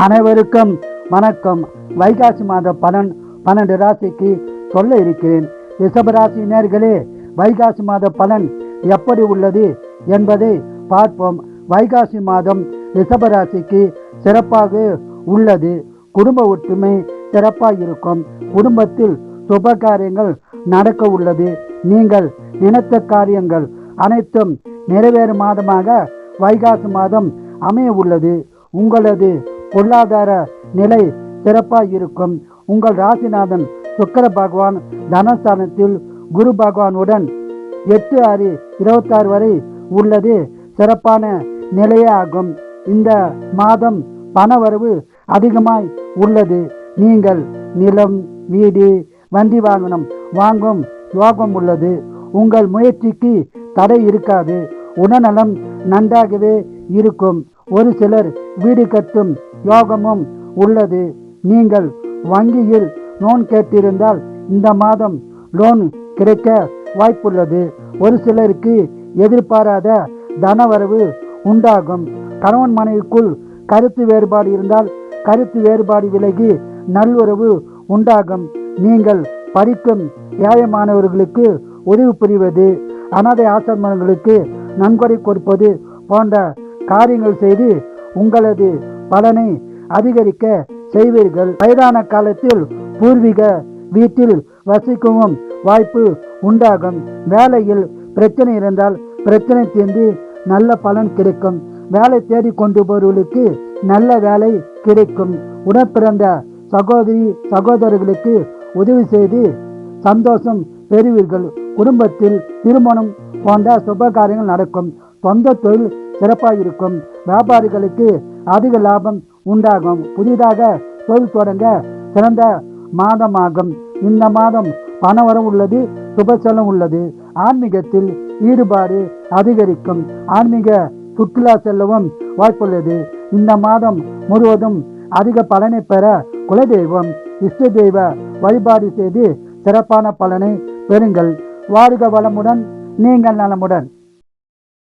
அனைவருக்கும் வணக்கம். வைகாசி மாத பலன் 12 ராசிக்கு சொல்ல இருக்கிறேன். ரிஷபராசி நேயர்களே, வைகாசி மாத பலன் எப்படி உள்ளது என்பதை பார்ப்போம். வைகாசி மாதம் ரிஷபராசிக்கு சிறப்பாக உள்ளது. குடும்ப ஒற்றுமை சிறப்பாக இருக்கும். குடும்பத்தில் சுப காரியங்கள் நடக்க உள்ளது. நீங்கள் நினைத்த காரியங்கள் அனைத்தும் நிறைவேறும் மாதமாக வைகாசி மாதம் அமைய உள்ளது. உங்களது பொருளாதார நிலை சிறப்பாக இருக்கும். உங்கள் ராசிநாதன் சுக்கிர பகவான் தனஸ்தானத்தில் குரு பகவானுடன் 8/6/26 வரை உள்ளது சிறப்பான நிலையே ஆகும். இந்த மாதம் பணவரவு அதிகமாய் உள்ளது. நீங்கள் நிலம், வீடு, வண்டி வாங்கும் யோகம் உள்ளது. உங்கள் முயற்சிக்கு தடை இருக்காது. உடல்நலம் நன்றாகவே இருக்கும். ஒரு சிலர் வீடு கட்டும் யோகமும் உள்ளது. நீங்கள் வங்கியில் லோன் கேட்டிருந்தால் இந்த மாதம் லோன் கிடைக்க வாய்ப்புள்ளது. ஒரு சிலருக்கு எதிர்பாராத தனவரவு உண்டாகும். கணவன் மனைவிக்குள் கருத்து வேறுபாடு இருந்தால் கருத்து வேறுபாடு விலகி நல்லுறவு உண்டாகும். நீங்கள் படிக்கும் ஏழைமானவர்களுக்கு உதவி புரிவது, அனாதை ஆசிரமங்களுக்கு நன்கொடை கொடுப்பது போன்ற காரியங்கள் செய்து உங்களது பலனை அதிகரிக்க செய்வீர்கள். வயதான காலத்தில் பூர்வீக வீட்டில் வசிக்கவும் வாய்ப்பு உண்டாகும். வேலையில் பிரச்சனை இருந்தால் பிரச்சனை தீர்ந்து நல்ல பலன் கிடைக்கும். வேலை தேடி கொண்டு போவர்களுக்கு நல்ல வேலை கிடைக்கும். உடன்பிறந்த சகோதரர்களுக்கு உதவி செய்து சந்தோஷம் பெறுவீர்கள். குடும்பத்தில் திருமணம் போன்ற சுப காரியங்கள் நடக்கும். சொந்த தொழில் சிறப்பாக இருக்கும். வியாபாரிகளுக்கு அதிக லாபம் உண்டாகும். புதிதாக தொழில் தொடங்க சிறந்த மாதமாகும். இந்த மாதம் பணவரம் உள்ளது. சுபசலம் உள்ளது. ஆன்மீகத்தில் ஈடுபாடு அதிகரிக்கும். ஆன்மீக சுற்றுலா செல்லவும் வாய்ப்புள்ளது. இந்த மாதம் முழுவதும் அதிக பலனை பெற குலதெய்வம், இஷ்ட தெய்வ வழிபாடு செய்து சிறப்பான பலனை பெறுங்கள். வாழ்க வளமுடன், நீங்கள் நலமுடன்.